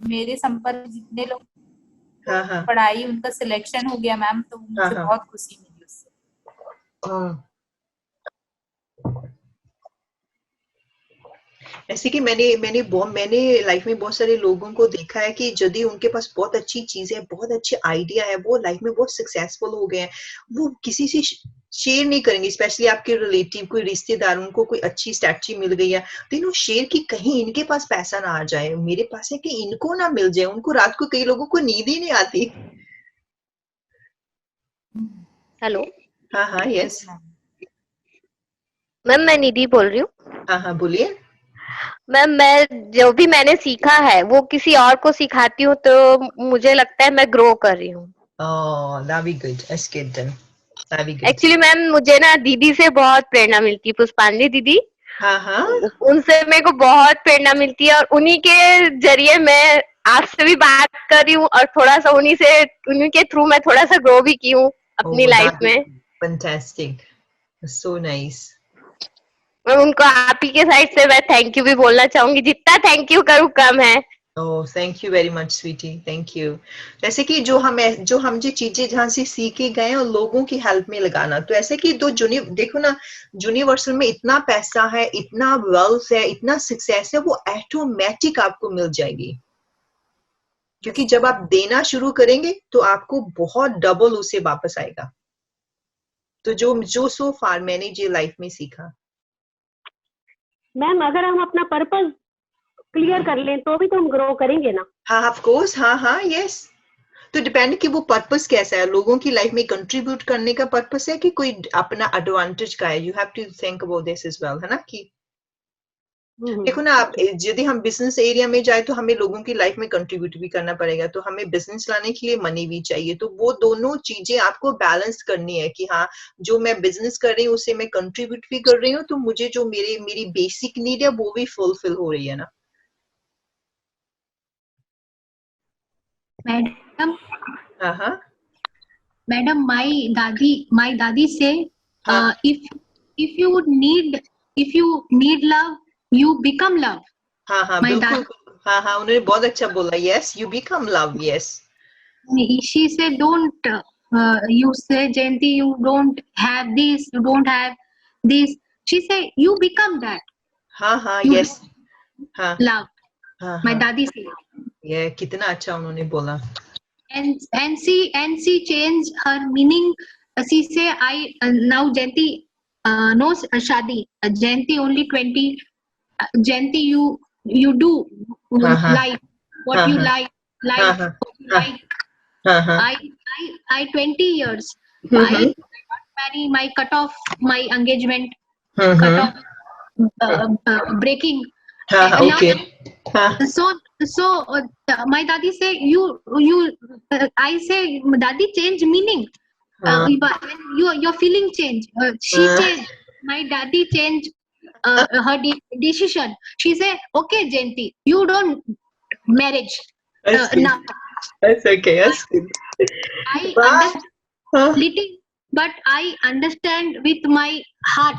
मेरे संपर्क जितने लोग हाँ हाँ पढ़ाई उनका सिलेक्शन हो गया मैम, तो हाँ मुझे हाँ बहुत खुशी मिली उससे। हाँ। ऐसे कि मैंने लाइफ में बहुत सारे लोगों को देखा है कि यदि उनके पास बहुत अच्छी चीज है, बहुत अच्छे आइडिया है, वो लाइफ में बहुत सक्सेसफुल हो गए हैं, वो किसी से शेयर नहीं करेंगे। स्पेशली आपके रिलेटिव, कोई रिश्तेदार, उनको कोई अच्छी स्ट्रैटेजी मिल गई है तो इन्हों शेयर की, कहीं इनके पास पैसा ना आ जाए, मेरे पास है कि इनको ना मिल जाए। उनको रात को, कई लोगों को नींद ही नहीं आती। हेलो हाँ हाँ यस। मैम, मैं निधि बोल रही हूँ। हाँ हाँ बोलिए। मैम, मैं जो भी मैंने सीखा है वो किसी और को सिखाती हूँ तो मुझे लगता है मैं ग्रो कर रही हूँ। Oh, that'd be good. That's good then. That'd be good. Actually ma'am, मुझे ना दीदी से बहुत प्रेरणा मिलती है, पुष्पांजलि दीदी। हाँ हाँ उनसे मेरे को बहुत प्रेरणा मिलती है और उन्हीं के जरिए मैं आपसे भी बात कर रही हूँ और थोड़ा सा उन्हीं के थ्रू मैं थोड़ा सा ग्रो भी की हूँ अपनी Oh, लाइफ that'd में। be fantastic. So nice. मैं उनको आप ही के साइड से मैं थैंक यू भी बोलना चाहूंगी, जितना थैंक यू करूँ कम है। Oh, thank you very much, sweetie. Thank you. जैसे कि जो हम जो चीजें जहाँ से सीखे गए हैं और लोगों की हेल्प में लगाना, तो ऐसे कि देखो ना, यूनिवर्सल में इतना पैसा है, इतना वेल्थ है, इतना सक्सेस है, वो ऑटोमेटिक आपको मिल जाएगी। क्योंकि जब आप देना शुरू करेंगे तो आपको बहुत डबल उसे वापस आएगा। तो जो सो फार मैंने जो लाइफ में सीखा। मैम, अगर हम अपना पर्पस क्लियर कर लें तो भी तो हम ग्रो करेंगे ना। हाँ ऑफ कोर्स, हाँ हाँ यस। तो डिपेंड कि वो पर्पस कैसा है, लोगों की लाइफ में कंट्रीब्यूट करने का पर्पस है कि कोई अपना एडवांटेज का है। You have to think about this as well, है ना। कि देखो ना, आप यदि हम बिजनेस एरिया में जाए तो हमें लोगों की लाइफ में कंट्रीब्यूट भी करना पड़ेगा, तो हमें बिजनेस लाने के लिए मनी भी चाहिए। तो वो दोनों चीजें आपको बैलेंस करनी है कि हाँ, जो मैं बिजनेस कर रही हूँ उसे मैं कंट्रीब्यूट भी कर रही हूँ, तो मुझे जो मेरी बेसिक नीड है वो भी फुलफिल हो रही है ना। मैडम हाँ हाँ मैडम, my दादी से हाँ if you need love, you become love. हाँ हाँ My बिल्कुल। दादी, हाँ हाँ उन्होंने बहुत अच्छा बोला। Yes, you become love. Yes she said, don't you say, Jayanti, you don't have this, you don't have this. She said, you become that. हाँ हाँ You यस हाँ love. हाँ My हाँ। दादी said. ये कितना अच्छा उन्होंने बोला। And she changed her meaning. She say, I now Jayanti knows Shadi. Jayanti only 20. Jayanti, you do हाँ हाँ like what हाँ you हाँ हाँ like हाँ what you हाँ like. हाँ हाँ I 20 years. I marry my cut off my engagement, cut off breaking. हाँ हाँ Now ओके हाँ so my dadi say you I say dadi change meaning. हाँ When your feeling change. She changed. My daddy changed her decision. She say, okay, Jayanti, you don't marriage that's good. now. That's okay. That's good. I वाह understand हाँ little, but I understand with my heart,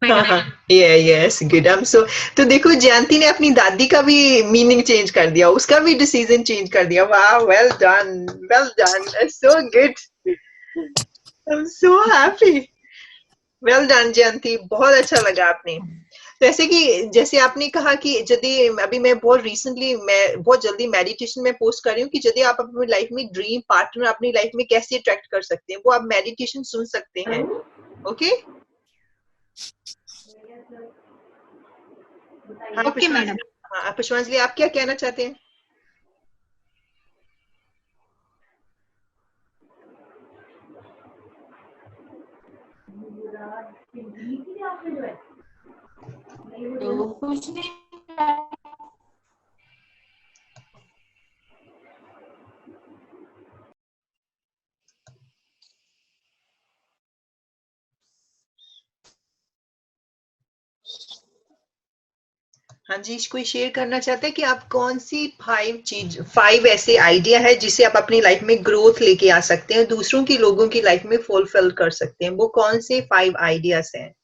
हाँ madam. हाँ yes good. I am सो। तो देखो, जयंती ने अपनी दादी का भी मीनिंग चेंज कर दिया, उसका भी डिसीजन चेंज कर दिया। वाह, well done, well done, so good. I am so happy. Well done Jayanti, बहुत अच्छा लगा आपने। जैसे कि जैसे आपने कहा कि यदि अभी मैं बहुत जल्दी मेडिटेशन में पोस्ट कर रही हूँ कि यदि आप अपनी लाइफ में ड्रीम पार्टनर अपनी लाइफ में कैसे अट्रैक्ट कर सकते हैं, वो आप मेडिटेशन सुन सकते हैं। ओके हाँ Okay, madam. हाँ पुष्पांजलि, आप क्या कहना चाहते हैं? तो कुछ नहीं, हाँ जी, कोई शेयर करना चाहते हैं कि आप कौन सी 5 ऐसे आइडिया है जिसे आप अपनी लाइफ में ग्रोथ लेके आ सकते हैं, दूसरों की लोगों की लाइफ में फुलफिल कर सकते हैं, वो कौन से 5 आइडियाज हैं?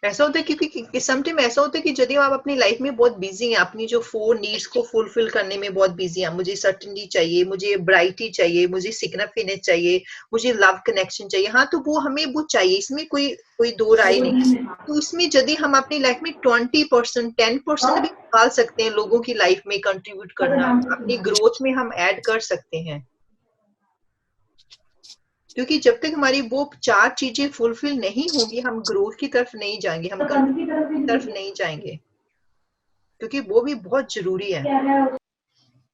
ऐसा होता है क्योंकि समटाइम ऐसा होता है कि यदि आप अपनी लाइफ में बहुत बिजी हैं, अपनी जो 4 नीड्स को फुलफिल करने में बहुत बिजी हैं, मुझे सर्टेनिटी चाहिए, मुझे ब्राइटी चाहिए, मुझे सिग्निफिकेंस चाहिए, मुझे लव कनेक्शन चाहिए, हाँ तो वो हमें वो चाहिए, इसमें कोई दो राय नहीं। तो उसमें यदि हम अपनी लाइफ में 20% 10% भी निकाल सकते हैं लोगों की लाइफ में कंट्रीब्यूट करना, अपनी ग्रोथ में हम ऐड कर सकते हैं। क्योंकि जब तक हमारी वो 4 चीजें फुलफिल नहीं होंगी, हम ग्रोथ की तरफ नहीं जाएंगे, हम कंट्रीब्यूट की तरफ नहीं जाएंगे, क्योंकि वो भी बहुत जरूरी है।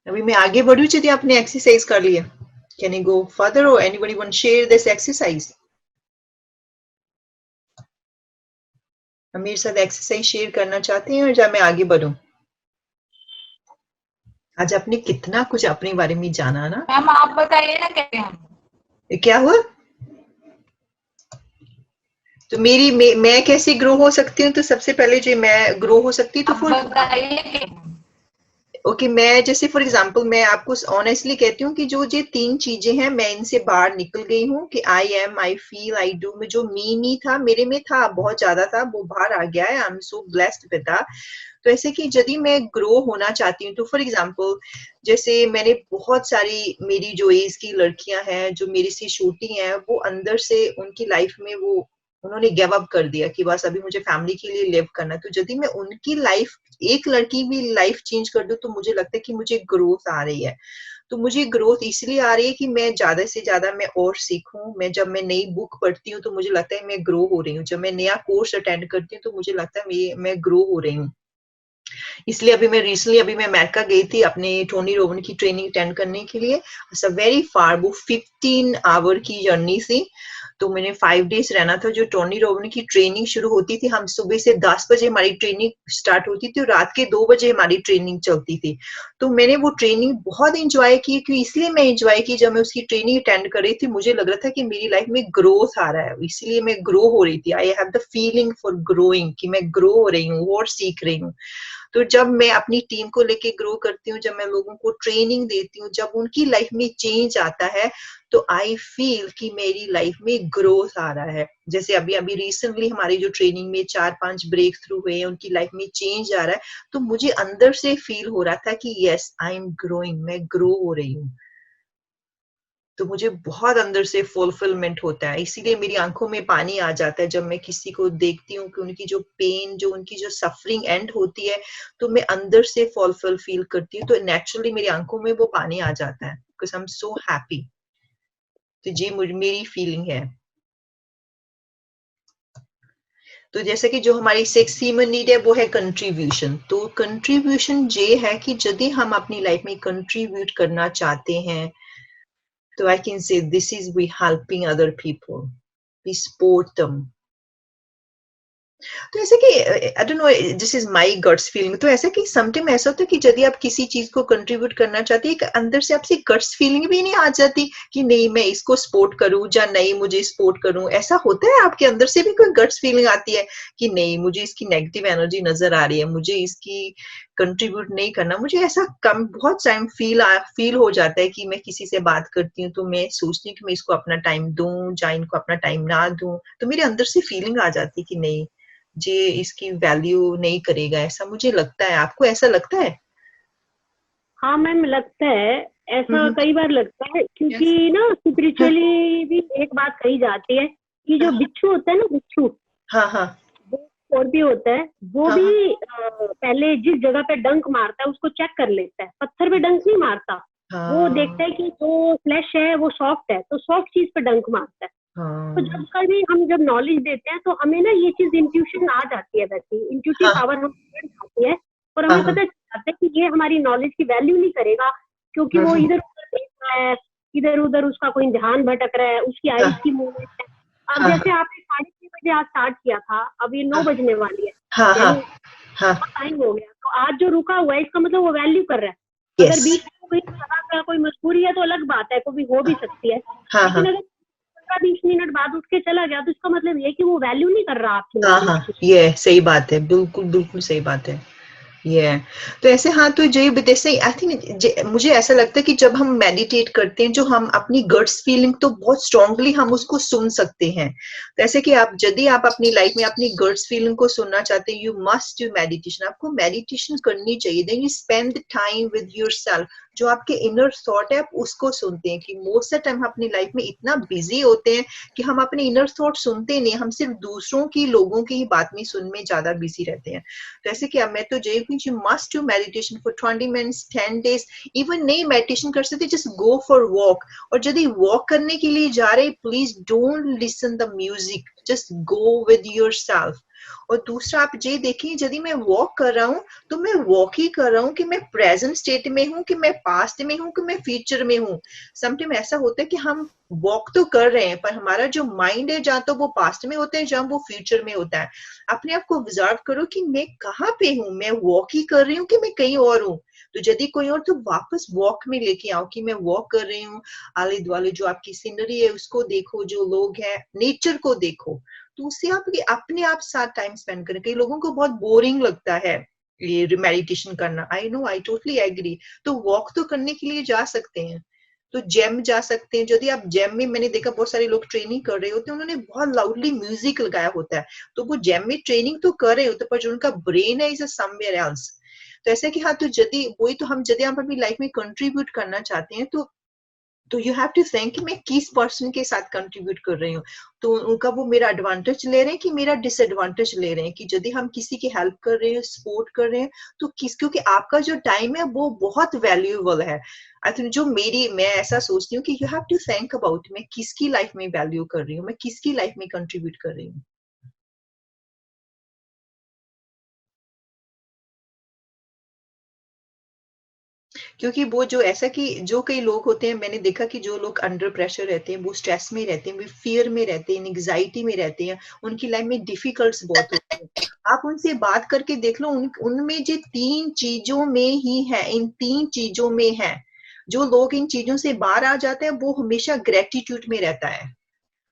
अभी मैं आगे बढ़ूं, यदि आपने एक्सरसाइज कर लिया, कैन यू गो फर्दर और anybody want share this exercise? हम मेरे साथ एक्सरसाइज शेयर करना चाहते हैं और जब मैं आगे बढ़ूं? आज आपने कितना कुछ अपने बारे में जाना ना। मैम आप बताइए ना कैसे हम क्या हुआ? तो मैं कैसे ग्रो हो सकती हूँ? तो सबसे पहले जो मैं ग्रो हो सकती तो बताइए। ओके, मैं जैसे फॉर एग्जांपल मैं आपको ऑनेस्टली कहती हूँ कि जो ये 3 चीजें हैं, मैं इनसे बाहर निकल गई हूँ कि I am, I feel, I do में जो मी था, मेरे में था, बहुत ज्यादा था, वो बाहर आ गया है। आई am so blessed with that. तो ऐसे कि यदि मैं ग्रो होना चाहती हूँ तो फॉर एग्जांपल जैसे मैंने बहुत सारी मेरी जो एज की लड़कियां हैं जो मेरे से छोटी हैं, वो अंदर से उनकी लाइफ में वो उन्होंने गिव अप कर दिया कि बस अभी मुझे फैमिली के लिए लिव करना। तो यदि मैं उनकी लाइफ, एक लड़की भी लाइफ चेंज कर दूं, तो मुझे लगता है कि मुझे ग्रोथ आ रही है। तो मुझे ग्रोथ इसलिए आ रही है कि मैं ज्यादा से ज्यादा मैं और सीखूं। मैं जब मैं नई बुक पढ़ती हूँ तो मुझे लगता है मैं ग्रो हो रही हूँ। जब मैं नया कोर्स अटेंड करती हूँ तो मुझे लगता है मैं ग्रो हो रही हूँ। इसलिए अभी मैं अमेरिका गई थी अपने टोनी रोबिन की ट्रेनिंग अटेंड करने के लिए। इट्स अ वेरी फार, वो 15 आवर की जर्नी थी। तो मैंने 5 डेज रहना था। जो टोनी रोबिन की ट्रेनिंग शुरू होती थी, हम सुबह से 10 बजे हमारी ट्रेनिंग स्टार्ट होती थी और रात के 2 बजे हमारी ट्रेनिंग चलती थी। तो मैंने वो ट्रेनिंग बहुत एंजॉय की। क्यों इसलिए मैं एंजॉय की, जब मैं उसकी ट्रेनिंग अटेंड कर रही थी मुझे लग रहा था कि मेरी लाइफ में ग्रोथ आ रहा है, इसलिए मैं ग्रो हो रही थी। I have the feeling for growing कि मैं ग्रो हो रही हूँ और सीख रही हूँ। तो जब मैं अपनी टीम को लेके ग्रो करती हूँ, जब मैं लोगों को ट्रेनिंग देती हूँ, जब उनकी लाइफ में चेंज आता है, तो आई फील कि मेरी लाइफ में ग्रोथ आ रहा है। जैसे अभी रिसेंटली हमारी जो ट्रेनिंग में 4-5 ब्रेक थ्रू हुए हैं, उनकी लाइफ में चेंज आ रहा है, तो मुझे अंदर से फील हो रहा था कि यस आई एम ग्रोइंग, मैं ग्रो हो रही हूँ। तो मुझे बहुत अंदर से फुलफिलमेंट होता है। इसीलिए मेरी आंखों में पानी आ जाता है जब मैं किसी को देखती हूँ कि उनकी जो पेन, जो उनकी जो सफरिंग एंड होती है, तो मैं अंदर से फुलफिल फील करती हूँ। तो नेचुरली मेरी आंखों में वो पानी आ जाता है, because I am so happy. तो ये मेरी फीलिंग है। तो जैसे कि जो हमारी 6 ह्यूमन नीड है वो है कंट्रीब्यूशन। तो कंट्रीब्यूशन ये है कि यदि हम अपनी लाइफ में कंट्रीब्यूट करना चाहते हैं, so I can say this is we helping other people, we support them. तो ऐसे कि I don't know, this is my guts feeling. तो ऐसा कि समटाइम ऐसा होता है कि यदि आप किसी चीज को कंट्रीब्यूट करना चाहते हैं, अंदर से आपसे गट्स फीलिंग भी नहीं आ जाती कि नहीं मैं इसको सपोर्ट करूं या नहीं मुझे सपोर्ट करूं। ऐसा होता है आपके अंदर से भी कोई गट्स फीलिंग आती है कि नहीं मुझे इसकी नेगेटिव एनर्जी नजर आ रही है, मुझे इसकी कंट्रीब्यूट नहीं करना। मुझे ऐसा कम बहुत टाइम फील हो जाता है कि मैं किसी से बात करती हूँ तो मैं सोचती हूँ कि मैं इसको अपना टाइम दूं या इनको अपना टाइम ना दूं। तो मेरे अंदर से फीलिंग आ जाती है कि नहीं ये इसकी वैल्यू नहीं करेगा, ऐसा मुझे लगता है। आपको ऐसा लगता है? हाँ मैम, लगता है ऐसा, कई बार लगता है। क्योंकि ना स्पिरिचुअली भी एक बात कही जाती है कि जो बिच्छू होता है ना, बिच्छू, हाँ हाँ, और भी होता है वो हाँ, भी पहले जिस जगह पे डंक मारता है उसको चेक कर लेता है। पत्थर पे डंक नहीं मारता, वो देखता है कि जो फ्लैश है वो सॉफ्ट है, तो सॉफ्ट चीज पे डंक मारता है। तो जब कभी हम जब नॉलेज देते हैं तो हमें ना ये चीज इंट्यूशन आ जाती है, वैसे इंट्यूटिव पावर हम आती है और हमें पता चलता है कि ये हमारी नॉलेज की वैल्यू नहीं करेगा, क्योंकि वो इधर उधर देख रहा है, इधर उधर उसका कोई ध्यान भटक रहा है, उसकी आईज की मूवमेंट है। अब जैसे आपने 6:30 बजे आज स्टार्ट किया था, अब ये 9 बजने वाली है, टाइम हो गया, तो आज जो रुका हुआ है इसका मतलब वो वैल्यू कर रहा है। अगर बीच में कोई मजबूरी है तो अलग बात है, कोई हो भी सकती है, लेकिन अगर 15-20 मिनट बाद उठ के चला गया तो इसका मतलब ये कि वो वैल्यू नहीं कर रहा आपकी। ये सही बात है, बिल्कुल बिल्कुल सही बात है। तो ऐसे हाँ, तो जैसे आई थिंक मुझे ऐसा लगता है कि जब हम मेडिटेट करते हैं, जो हम अपनी गट्स फीलिंग तो बहुत स्ट्रांगली हम उसको सुन सकते हैं। तो ऐसे कि आप यदि आप अपनी लाइफ में अपनी गट्स फीलिंग को सुनना चाहते हैं, यू मस्ट डू मेडिटेशन। आपको मेडिटेशन करनी चाहिए। Then you spend the time with yourself. जो आपके इनर थॉट है आप उसको सुनते हैं। कि मोस्ट ऑफ टाइम अपनी लाइफ में इतना बिजी होते हैं कि हम अपने इनर थॉट सुनते नहीं, हम सिर्फ दूसरों की, लोगों की ही बात में सुनने में ज्यादा बिजी रहते हैं। तो ऐसे कि मैं तो you must do meditation for 20 minutes 10 days. Even नहीं मेडिटेशन कर सकते, जस्ट गो फॉर वॉक। और यदि वॉक करने के लिए जा रहे, please don't listen the music, just go with yourself. और दूसरा आप ये देखिए, यदि मैं वॉक कर रहा हूँ तो मैं वॉक ही कर रहा हूँ कि मैं प्रेजेंट स्टेट में हूँ, कि मैं पास्ट में हूँ, कि मैं फ्यूचर में हूँ। समटाइम ऐसा होता है कि हम वॉक तो कर रहे हैं पर हमारा जो माइंड है जहाँ तो वो पास्ट में होता है, जहाँ वो फ्यूचर में होता है। अपने आप को ऑब्जर्व करो कि मैं कहाँ पे हूँ, मैं वॉक ही कर रही हूँ कि मैं कहीं और हूँ। तो यदि कोई और, तो वापस वॉक में लेके आओ कि मैं वॉक कर रही हूँ। आले दुआले जो आपकी सीनरी है उसको देखो, जो लोग हैं नेचर को देखो। तो उससे आप अपने आप साथ टाइम स्पेंड करें। कई लोगों को बहुत बोरिंग लगता है ये मेडिटेशन करना। I know, I totally agree. तो वॉक तो करने के लिए जा सकते हैं, तो जेम जा सकते हैं। यदि आप जेम में, मैंने देखा बहुत सारे लोग ट्रेनिंग कर रहे होते हैं, उन्होंने बहुत लाउडली म्यूजिक लगाया होता है, तो वो जेम में ट्रेनिंग तो कर रहे होते हैं, पर जो उनका ब्रेन है इज समवेयर एल्स। तो ऐसा कि हाँ, तो यदि वही तो हम यदि हम अपनी लाइफ में कंट्रीब्यूट करना चाहते हैं, तो यू हैव टू थिंक कि मैं किस पर्सन के साथ कंट्रीब्यूट कर रही हूँ। तो उनका वो मेरा एडवांटेज ले रहे हैं कि मेरा डिसएडवांटेज ले रहे हैं। कि यदि हम किसी की हेल्प कर रहे हैं, सपोर्ट कर रहे हैं, तो क्योंकि आपका जो टाइम है वो बहुत वैल्यूएबल है। आई थिंक मैं ऐसा सोचती हूँ कि you have to think about मैं किसकी लाइफ में वैल्यू कर रही हूँ, मैं किसकी लाइफ में कंट्रीब्यूट कर रही हूँ। क्योंकि वो जो ऐसा कि जो कई लोग होते हैं, मैंने देखा कि जो लोग अंडर प्रेशर रहते हैं, वो स्ट्रेस में रहते हैं, वो फियर में रहते हैं, एंग्जाइटी में रहते हैं, उनकी लाइफ में डिफिकल्ट्स बहुत होते हैं। आप उनसे बात करके देख लो, उनमें जो 3 चीजों में ही है, इन 3 चीजों में है। जो लोग इन चीजों से बाहर आ जाते हैं वो हमेशा ग्रेटिट्यूड में रहता है।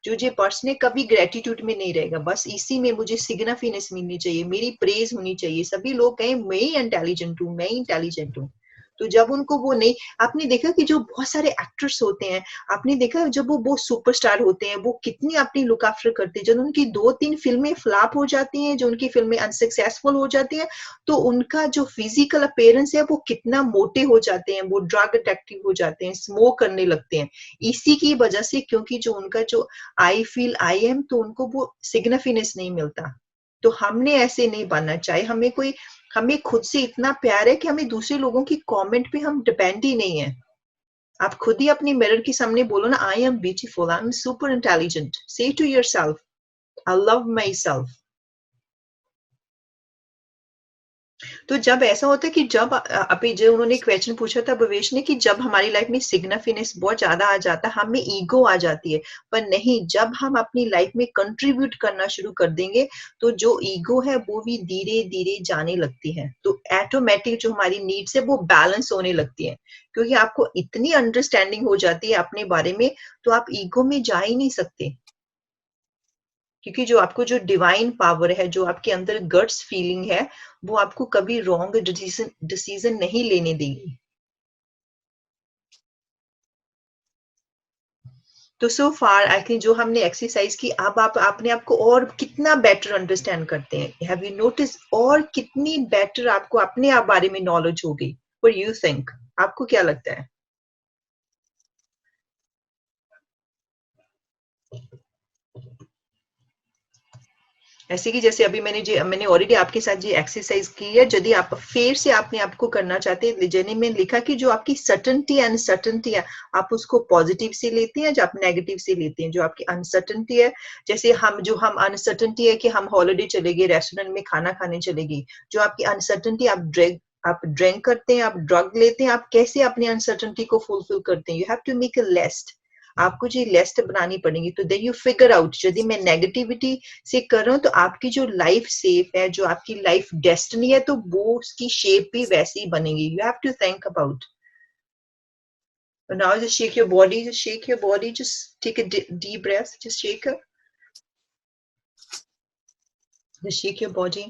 जो ये पर्सन है कभी ग्रेटिट्यूड में नहीं रहेगा। बस इसी में मुझे सिग्निफिकेंस मिलनी चाहिए, मेरी प्रेज होनी चाहिए, सभी लोग कहें मैं ही इंटेलिजेंट हूँ, मैं ही इंटेलिजेंट हूँ। तो जब उनको वो नहीं, आपने देखा कि जो बहुत सारे एक्टर्स होते हैं, आपने देखा जब वो सुपरस्टार होते हैं, वो कितनी अपनी लुक आफ्टर करते हैं। जब उनकी 2-3 फिल्में फ्लॉप हो जाती हैं, जो उनकी फिल्में अनसक्सेसफुल हो जाती हैं, तो उनका जो फिजिकल अपीयरेंस है वो कितना मोटे हो जाते हैं, वो ड्रग अडिक्टिव हो जाते हैं, स्मोक करने लगते हैं। इसी की वजह से, क्योंकि जो उनका जो आई फील आई एम, तो उनको वो सिग्निफिकेंस नहीं मिलता। तो हमने ऐसे नहीं बनना चाहिए। हमें खुद से इतना प्यार है कि हमें दूसरे लोगों की कमेंट पे हम डिपेंड ही नहीं है। आप खुद ही अपनी मिरर के सामने बोलो ना, I am beautiful, I am super intelligent. Say to yourself, I love my self. तो जब ऐसा होता है कि जब अभी जो उन्होंने क्वेश्चन पूछा था भवेश ने, कि जब हमारी लाइफ में सिग्निफिकेंस बहुत ज्यादा आ जाता है, हमें ईगो आ जाती है। पर नहीं, जब हम अपनी लाइफ में कंट्रीब्यूट करना शुरू कर देंगे, तो जो ईगो है वो भी धीरे धीरे जाने लगती है। तो ऑटोमेटिक जो हमारी नीड्स है वो बैलेंस होने लगती है। क्योंकि आपको इतनी अंडरस्टैंडिंग हो जाती है अपने बारे में, तो आप ईगो में जा ही नहीं सकते। क्योंकि जो आपको जो डिवाइन पावर है, जो आपके अंदर गट्स फीलिंग है, वो आपको कभी रॉन्ग डिसीजन नहीं लेने देगी। तो सो फार आई थिंक जो हमने एक्सरसाइज की, अब आप अपने आप को और कितना बेटर अंडरस्टैंड करते हैं। हैव यू नोटिस, और कितनी बेटर आपको अपने आप बारे में नॉलेज हो गई। व्हाट यू थिंक, आपको क्या लगता है? ऐसे कि जैसे अभी मैंने ऑलरेडी आपके साथ ये एक्सरसाइज की है। यदि आप फिर से अपने आप को करना चाहते हैं, जैसे में लिखा कि जो आपकी सर्टेनिटी एंड अनसर्टेनिटी है, आप उसको पॉजिटिव से लेते हैं, जो आप नेगेटिव से लेते हैं। जो आपकी अनसर्टेनिटी है, जैसे हम अनसर्टेनिटी है कि हम हॉलिडे चले गए, रेस्टोरेंट में खाना खाने चले गए। जो आपकी अनसर्टेनिटी, आप ड्रिंक करते हैं, आप ड्रग लेते हैं, आप कैसे अपनी अनसर्टेनिटी को फुलफिल करते हैं। You have to make a list. आपको जो लिस्ट बनानी पड़ेगी। तो देन यू फिगर आउट, यदि मैं नेगेटिविटी से कर रहा हूँ, तो आपकी जो लाइफ सेफ है, जो आपकी लाइफ डेस्टिनी है, तो वो उसकी शेप भी वैसी ही बनेगी। You have to think about. Now just shake your body, just shake your body, just take a deep breath, just shake her, just shake your body.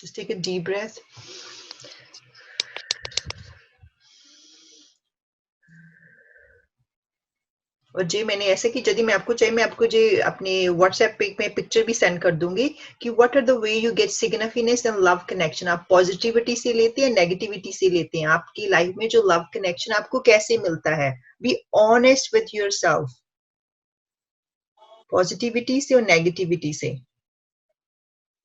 Just take a deep breath. और जी मैंने ऐसे कि यदि मैं आपको चाहिए मैं आपको जी अपने व्हाट्सएप पे में पिक्चर भी सेंड कर दूंगी कि what are the way you get significance and love connection. आप पॉजिटिविटी से लेते हैं, नेगेटिविटी से लेते हैं, आपकी लाइफ में जो लव कनेक्शन आपको कैसे मिलता है। Be honest with yourself, positivity से और नेगेटिविटी से,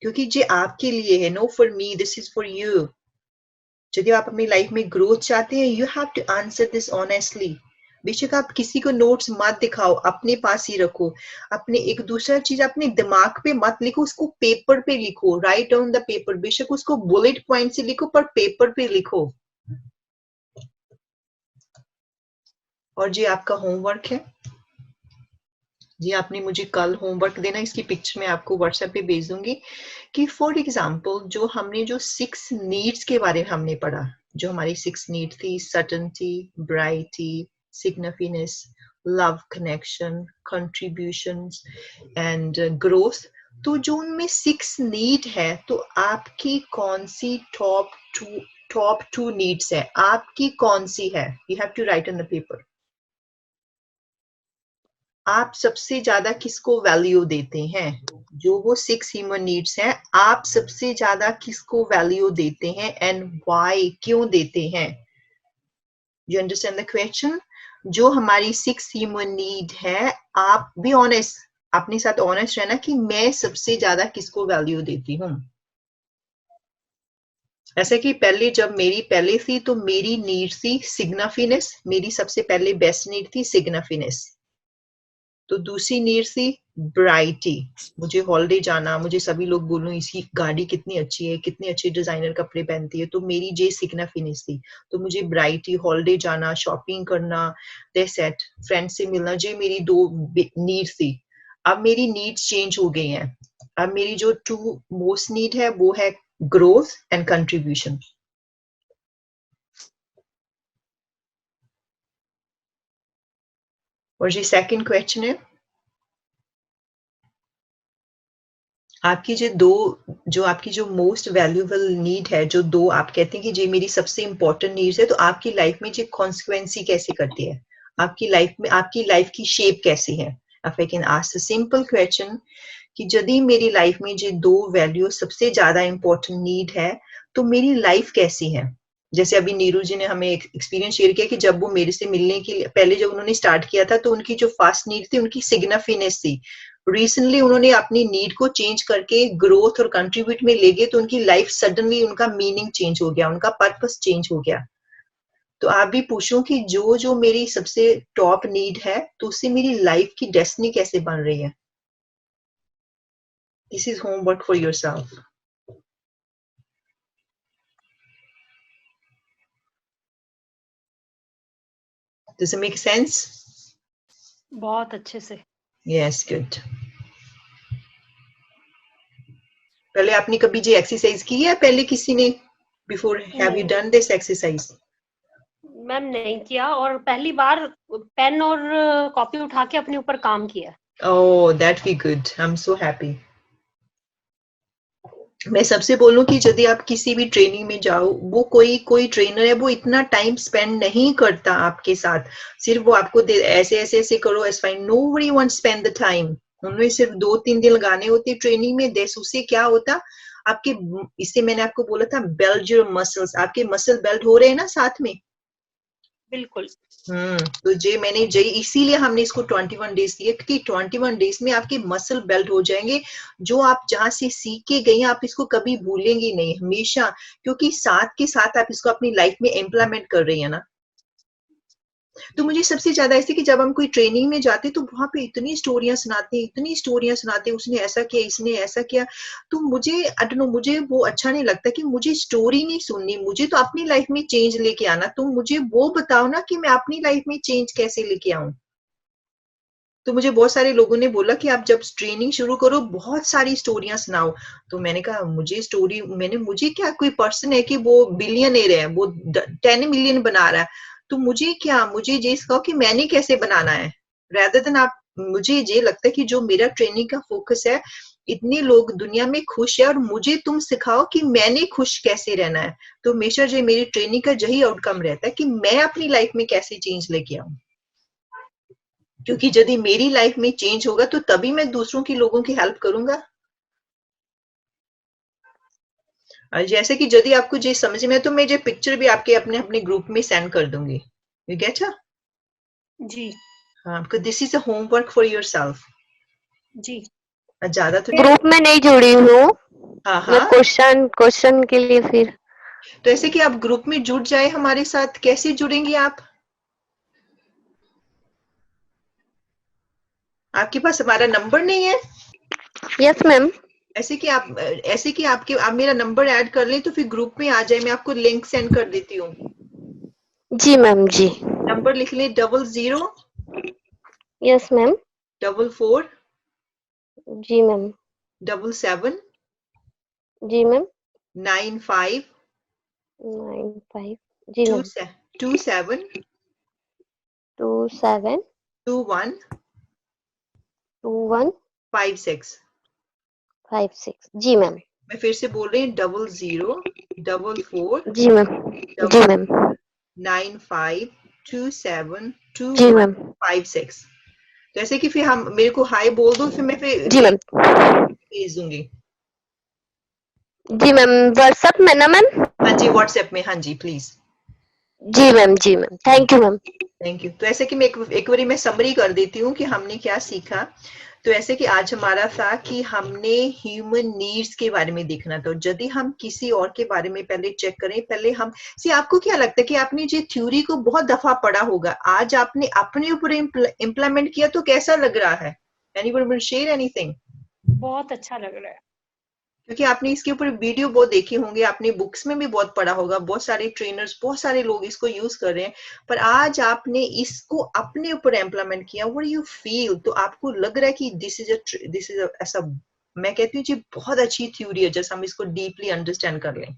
क्योंकि जी आपके लिए है। No for me, this is for you. यदि आप अपनी लाइफ में ग्रोथ चाहते हैं, you have to answer this honestly. बेशक आप किसी को नोट्स मत दिखाओ, अपने पास ही रखो। अपने एक दूसरा चीज अपने दिमाग पे मत लिखो, उसको पेपर पे लिखो। Right on the paper. बेशक उसको बुलेट पॉइंट से लिखो, पर पेपर पे लिखो। और जी आपका होमवर्क है जी, आपने मुझे कल होमवर्क देना, इसकी पिक्चर मैं आपको व्हाट्सएप पे भेज दूंगी कि फॉर एग्जांपल जो हमने जो 6 नीड्स के बारे में हमने पढ़ा, जो हमारी 6 नीड थी, certainty, variety, significance, love connection, contributions and growth। तो जो उनमें 6 नीड है, तो आपकी कौन सी टॉप टू नीड्स है, आपकी कौन सी है? You have to write on the paper. आप सबसे ज्यादा किसको वैल्यू देते हैं? जो वो 6 ह्यूमन नीड्स हैं, आप सबसे ज्यादा किसको वैल्यू देते हैं एंड व्हाई, क्यों देते हैं? You understand the question? जो हमारी 6 ह्यूमन नीड है, आप भी ऑनेस्ट, अपने साथ ऑनेस्ट रहना कि मैं सबसे ज्यादा किसको वैल्यू देती हूँ। ऐसा कि पहले जब मेरी पहले थी तो मेरी नीड थी सिग्निफिकेंस, मेरी सबसे पहले बेस्ट नीड थी सिग्निफिकेंस। तो दूसरी नीड थी ब्राइटी, मुझे हॉलिडे जाना, मुझे सभी लोग बोलूं इसकी गाड़ी कितनी अच्छी है, कितने अच्छे डिजाइनर कपड़े पहनती है, तो मेरी जे सिग्निफिकेंस थी। तो मुझे ब्राइटी, हॉलिडे जाना, शॉपिंग करना, दैट्स फ्रेंड से मिलना, जे मेरी 2 नीड थी। अब मेरी नीड्स चेंज हो गई हैं। अब मेरी जो 2 मोस्ट नीड है वो है ग्रोथ एंड कंट्रीब्यूशन। और जी सेकंड क्वेश्चन है, आपकी जो आपकी जो मोस्ट वैल्यूएबल नीड है, जो 2 आप कहते हैं कि जी मेरी सबसे इंपॉर्टेंट नीड्स है, तो आपकी लाइफ में जी कॉन्सिक्वेंसी कैसे करती है? आपकी लाइफ में आपकी लाइफ की शेप कैसी है? If I can ask the simple question कि यदि मेरी लाइफ में जो 2 वैल्यू सबसे ज्यादा इंपॉर्टेंट नीड है, तो मेरी लाइफ कैसी है? जैसे अभी नीरू जी ने हमें एक्सपीरियंस शेयर किया कि जब वो मेरे से मिलने के लिए पहले जब उन्होंने स्टार्ट किया था, तो उनकी जो फर्स्ट नीड थी उनकी सिग्निफिकेंस थी। रिसेंटली उन्होंने अपनी नीड को चेंज करके ग्रोथ और कंट्रीब्यूट में ले गए, तो उनकी लाइफ सडनली उनका मीनिंग चेंज हो गया, उनका पर्पस चेंज हो गया। तो आप भी पूछो कि जो मेरी सबसे टॉप नीड है, तो उससे मेरी लाइफ की डेस्टिनी कैसे बन रही है? This is homework for yourself. Does it make sense? बहुत अच्छे से। Yes, good. पहले आपने कभी जी एक्सरसाइज की है? पहले किसी ने before have you done this exercise? Ma'am नहीं किया, और पहली बार पेन और कॉपी उठा के अपने ऊपर काम किया। Oh, that be good. I'm so happy. मैं सबसे बोलूं कि यदि आप किसी भी ट्रेनिंग में जाओ, वो कोई ट्रेनर है, वो इतना टाइम स्पेंड नहीं करता आपके साथ। सिर्फ वो आपको ऐसे करो, as fine, nobody wants spend the time. उन्हें सिर्फ 2-3 दिन लगाने होते ट्रेनिंग में। देश उससे क्या होता, आपके, इससे मैंने आपको बोला था बिल्ड योर मसल्स, आपके मसल बिल्ड हो रहे हैं ना साथ में। बिल्कुल। तो मैंने इसीलिए हमने इसको 21 डेज दिए, क्योंकि 21 डेज में आपके मसल बिल्ड हो जाएंगे। जो आप जहां से सीख के गए, आप इसको कभी भूलेंगे नहीं हमेशा, क्योंकि साथ के साथ आप इसको अपनी लाइफ में इम्प्लीमेंट कर रही है ना। तो मुझे सबसे ज्यादा ऐसे कि जब हम कोई ट्रेनिंग में जाते तो वहां पे इतनी स्टोरियां सुनाते, उसने ऐसा किया, इसने ऐसा किया। तो मुझे आई डोंट नो, मुझे वो अच्छा नहीं लगता कि मुझे स्टोरी नहीं सुननी, मुझे तो अपनी लाइफ में चेंज लेके आना। तुम मुझे वो बताओ ना कि मैं अपनी लाइफ में चेंज कैसे लेके आऊं। तो मुझे बहुत सारे लोगों ने बोला कि आप जब ट्रेनिंग शुरू करो, बहुत सारी स्टोरियां सुनाओ। तो मैंने कहा मुझे क्या, कोई पर्सन है कि वो बिलियनर है, वो 10 मिलियन बना रहा है, तो मुझे क्या, मुझे ये सिखाओ कि मैंने कैसे बनाना है। rather than आप, मुझे ये लगता है कि जो मेरा ट्रेनिंग का फोकस है इतने लोग दुनिया में खुश है और मुझे तुम सिखाओ कि मैंने खुश कैसे रहना है। तो हमेशा जो मेरी ट्रेनिंग का यही आउटकम रहता है कि मैं अपनी लाइफ में कैसे चेंज लेके आऊं, क्योंकि यदि मेरी लाइफ में चेंज होगा तो तभी मैं दूसरों की लोगों की हेल्प करूंगा। जैसे कि यदि आपको ये समझ में है तो मैं ये पिक्चर भी आपके अपने अपने ग्रुप में सेंड कर दूंगी। You get? जी हाँ, this is a homework for yourself. जी। ज्यादा तो ग्रुप में नहीं जुड़ी हूँ हाँ मैं, हाँ, क्वेश्चन के लिए। फिर तो ऐसे कि आप ग्रुप में जुड़ जाए हमारे साथ। कैसे जुड़ेंगे आप? आपके पास हमारा नंबर नहीं है? Yes ma'am. ऐसे कि आप मेरा नंबर ऐड कर लें तो फिर ग्रुप में आ जाए। मैं आपको लिंक सेंड कर देती हूँ। जी मैम जी। नंबर लिख लें 00 यस मैम। 44 जी मैम। 77 जी मैम। 95 95। जी मैम। 27 27 21 21 56। 56। जी मैम। मैं फिर से बोल रही हूँ 00 44 जी मैम। जी मैम। 95 27 जी 21 मैम। 56। तो ऐसे कि फिर हम मेरे को हाय बोल दो, फिर मैं फिर जी मैम। भेज दूंगी। जी मैम, व्हाट्सएप में ना मैम? हाँ जी, व्हाट्सएप में। हाँ जी, प्लीज। जी मैम। जी ma'am, thank you ma'am. Thank you. तो ऐसे कि मैं एक बारी मैं समरी कर देती हूँ कि हमने क्या सीखा। तो ऐसे कि आज हमारा था कि हमने ह्यूमन नीड्स के बारे में देखना था। यदि हम किसी और के बारे में पहले चेक करें, पहले हम आपको क्या लगता है कि आपने जो थ्योरी को बहुत दफा पढ़ा होगा, आज आपने अपने ऊपर इम्प्लीमेंट किया तो कैसा लग रहा है? Anyone will share anything? बहुत अच्छा लग रहा है, क्योंकि आपने इसके ऊपर वीडियो बहुत देखे होंगे, आपने बुक्स में भी बहुत पढ़ा होगा, बहुत सारे ट्रेनर्स, बहुत सारे लोग इसको यूज कर रहे हैं, पर आज आपने इसको अपने ऊपर इम्प्लीमेंट किया। What do you feel? तो आपको लग रहा है कि दिस इज ऐसा, मैं कहती हूँ जी बहुत अच्छी थ्योरी है, जैसे हम इसको डीपली अंडरस्टैंड कर लें।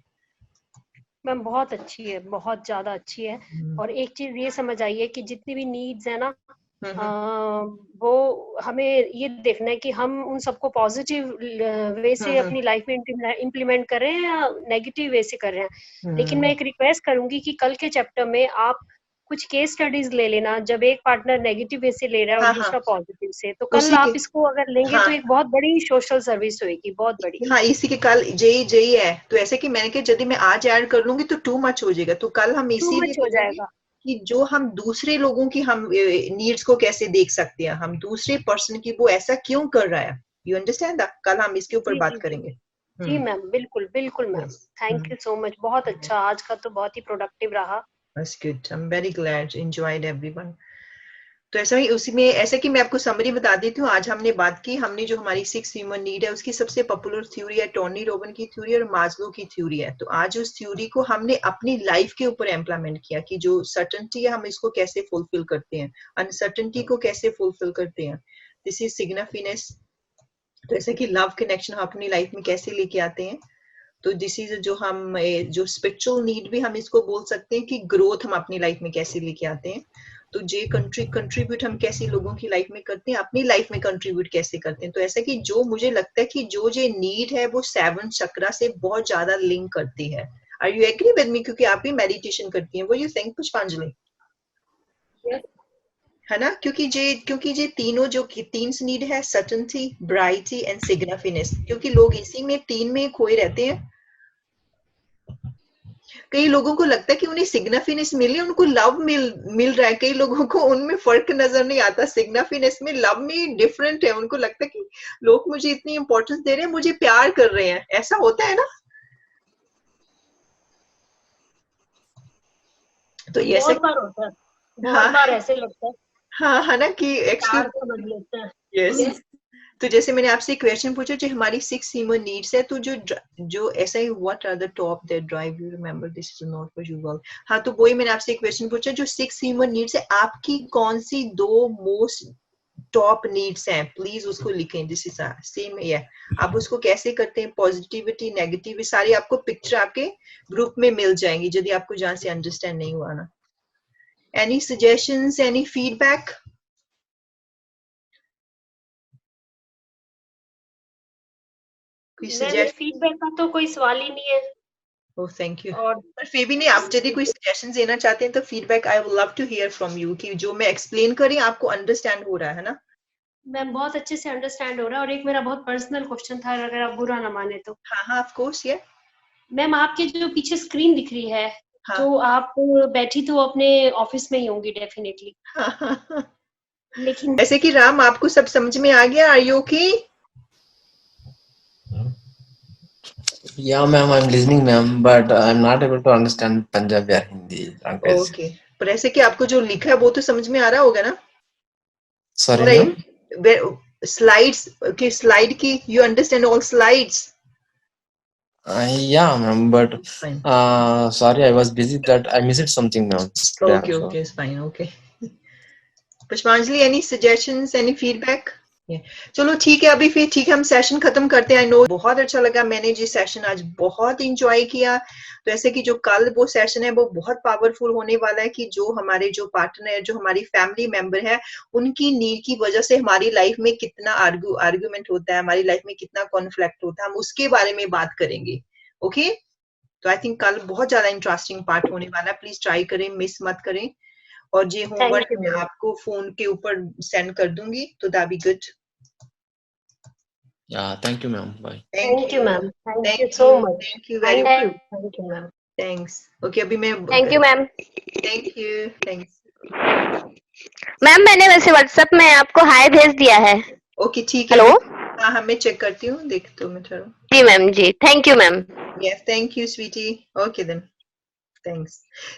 मैम बहुत अच्छी है, बहुत ज्यादा अच्छी है। और एक चीज ये समझ आई है कि जितनी भी नीड्स है ना, वो हमें ये देखना है कि हम उन सबको पॉजिटिव वे से अपनी लाइफ में इम्प्लीमेंट कर रहे हैं या नेगेटिव वे से कर रहे हैं। लेकिन मैं एक रिक्वेस्ट करूंगी कि कल के चैप्टर में आप कुछ केस स्टडीज ले लेना, जब एक पार्टनर नेगेटिव वे से ले रहा है और दूसरा पॉजिटिव से, तो कल उसी आप के इसको अगर लेंगे तो एक बहुत बड़ी सोशल सर्विस होगी, बहुत बड़ी। हाँ, इसी के कल जेई जेई है। तो ऐसे कि मैंने कहा यदि मैं आज ऐड कर लूंगी तो टू मच हो जाएगा, तो कल हम टू इसीलिए मच हो करेंगे जाएगा। कि जो हम दूसरे लोगों की हम नीड्स को कैसे देख सकते हैं, हम दूसरे पर्सन की वो ऐसा क्यों कर रहा है। You understand that? कल हम इसके ऊपर जी बात जी जी करेंगे। जी मैम, बिल्कुल बिल्कुल ma'am. Yes, thank you so much, बहुत अच्छा, आज का तो बहुत ही प्रोडक्टिव रहा। That's good. I am very glad, enjoyed everyone. तो ऐसा ही उसी में ऐसा कि मैं आपको समरी बता देती हूँ। आज हमने बात की, हमने जो हमारी 6 ह्यूमन नीड है उसकी सबसे पॉपुलर थ्योरी है टोनी रोबिन की थ्योरी और मास्लो की थ्योरी है। तो आज उस थ्योरी को हमने अपनी लाइफ के ऊपर इम्प्लीमेंट किया कि जो सर्टेनिटी है हम इसको कैसे फुलफिल करते हैं, अनसर्टेनिटी को कैसे फुलफिल करते हैं। This is significance. तो ऐसे कि लव कनेक्शन हम अपनी लाइफ में कैसे लेके आते हैं। तो दिस इज जो हम जो स्पिरिचुअल नीड भी हम इसको बोल सकते हैं कि ग्रोथ हम अपनी लाइफ में कैसे लेके आते हैं। तो जे कंट्रीब्यूट हम कैसे लोगों की लाइफ में करते हैं, अपनी लाइफ में कंट्रीब्यूट कैसे करते हैं। तो ऐसा कि जो मुझे लगता है कि जो ये नीड है वो 7 चक्रा से बहुत ज्यादा लिंक करती है। Are you agree with me? क्योंकि आप भी मेडिटेशन करती हैं। वो यू थिंक पुष्पांजलि? है ना? क्योंकि ये तीनों जो तीन नीड है, सर्टेनिटी, ब्राइटी एंड सिग्निफिकेंस, क्योंकि लोग इसी में तीन में खोए रहते हैं। कई लोगों को लगता है कि उन्हें सिग्निफिकेंस मिली, उनको लव मिल रहा है। कई लोगों को उनमें फर्क नजर नहीं आता। सिग्निफिकेंस में, लव में डिफरेंट है। उनको लगता है कि लोग मुझे इतनी इंपॉर्टेंस दे रहे हैं, मुझे प्यार कर रहे हैं। ऐसा होता है ना? तो ये बहुत बार होता है, बहुत हाँ बार ऐसे लगता है हाँ, है ना कि प्यार एक्सक्यूज। से बदल लेता है। यस। तो जैसे मैंने आपसे क्वेश्चन पूछा जो हमारी 6 ह्यूमन नीड्स है, तो जो ऐसा ही what are the top that drive you, remember this is not for you world. हाँ, तो वही मैंने आपसे क्वेश्चन पूछा जो 6 ह्यूमन नीड्स है, आपकी कौन सी 2 मोस्ट टॉप नीड्स हैं, प्लीज उसको लिखें। दिस इज सेम है। आप उसको कैसे करते हैं, पॉजिटिविटी, नेगेटिव, सारी आपको पिक्चर आपके ग्रुप में मिल जाएंगी यदि आपको जहां से अंडरस्टैंड नहीं हुआ ना। Any suggestions, any feedback? कोई मैम सजेस्ट? फीडबैक का तो कोई सवाल ही नहीं है। Oh thank you. और पर फिर भी नहीं, आप यदि कोई सजेशन देना चाहते हैं तो feedback I would love to hear from you कि जो मैं एक्सप्लेन करी आपको अंडरस्टैंड हो रहा है ना? मैम बहुत अच्छे से अंडरस्टैंड हो रहा है। और एक मेरा बहुत पर्सनल क्वेश्चन था, अगर आप बुरा ना माने तो। हाँ हाँ ऑफ कोर्स ये। मैम आपके जो पीछे स्क्रीन दिख रही है, हाँ तो आप बैठी तो अपने ऑफिस में ही होंगी डेफिनेटली, हाँ हाँ। लेकिन ऐसे कि राम आपको सब समझ में आ गया? Are you okay? Yeah, ma'am, I'm listening, ma'am, but I'm not able to understand Punjabi or Hindi language. Okay, पर ऐसे कि आपको जो लिखा है वो तो समझ में आ रहा होगा ना? Sorry, ma'am. स्लाइड्स की, स्लाइड की, you understand all slides? Yeah, ma'am, but Fine. sorry, I was busy that I missed something, ma'am. Today Okay, also. okay, it's fine, okay. पुष्पांजलि, एनी सजेशंस, एनी फीडबैक? चलो ठीक है, अभी फिर ठीक है हम सेशन खत्म करते हैं। आई नो बहुत अच्छा लगा, मैंने ये सेशन आज बहुत इंजॉय किया। तो ऐसे कि जो कल वो सेशन है वो बहुत पावरफुल होने वाला है कि जो हमारे जो पार्टनर, जो हमारी फैमिली मेंबर है, उनकी नीड की वजह से हमारी लाइफ में कितना आर्गुमेंट होता है, हमारी लाइफ में कितना कॉन्फ्लिक्ट होता है, हम उसके बारे में बात करेंगे। ओके, तो आई थिंक कल बहुत ज्यादा इंटरेस्टिंग पार्ट होने वाला है, प्लीज ट्राई करें, मिस मत करें। और ये होमवर्क you, मैं ma'am. आपको फोन के ऊपर सेंड कर दूंगी, तो that be good. Yeah, thank you, ma'am. Bye. Thank you, ma'am. Thank you Thank so you. much. Thank you very Thank much. you. Thank you, ma'am. Thanks. Okay, अभी मैं thank you ma'am. Thank you. Thanks. Ma'am मैंने वैसे WhatsApp में आपको हाय भेज दिया है। Okay, ठीक है। हेलो। हाँ हाँ मैं चेक करती हूँ, देखती हूँ मैं थोड़ा। जी मैम जी, thank you ma'am. Yes, thank you, sweetie. Okay then. Thanks.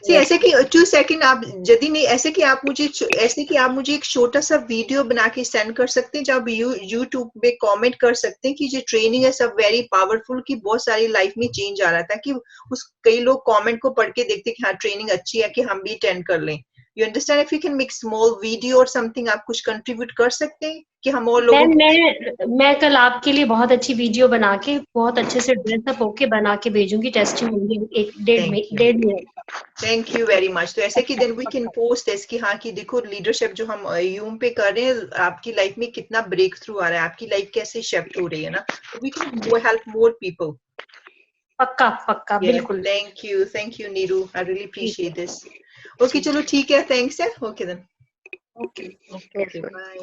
See, ऐसे कि 2 सेकंड आप यदि नहीं, ऐसे कि आप मुझे एक छोटा सा वीडियो बना के सेंड कर सकते हैं, जब यूट्यूब पे कमेंट कर सकते हैं कि ये ट्रेनिंग है सब वेरी पावरफुल, कि बहुत सारी लाइफ में चेंज आ रहा था, कि उस कई लोग कमेंट को पढ़ के देखते हैं कि हाँ ट्रेनिंग अच्छी है, कि हम भी अटेंड कर लें। You understand? If you can make small video और समथिंग, आप कुछ कंट्रीब्यूट कर सकते हैं कि हम और लोगों मैम मैं कल आपके लिए बहुत अच्छी वीडियो बना के, बहुत अच्छे से ड्रेसअप होके बना के भेजूंगी, टेस्टिंग एक डेढ़ minute. Thank you very much. तो ऐसे कि then we can post this कि हाँ कि देखो लीडरशिप जो हम यूम पे कर रहे हैं, आपकी लाइफ में कितना ब्रेक थ्रू आ रहा है, आपकी लाइफ कैसे शिफ्ट हो रही है ना, we can help more people. पक्का पक्का बिल्कुल। Thank you Neeru, I really appreciate this. Okay चलो ठीक है, थैंक्स है। Okay then, okay okay bye.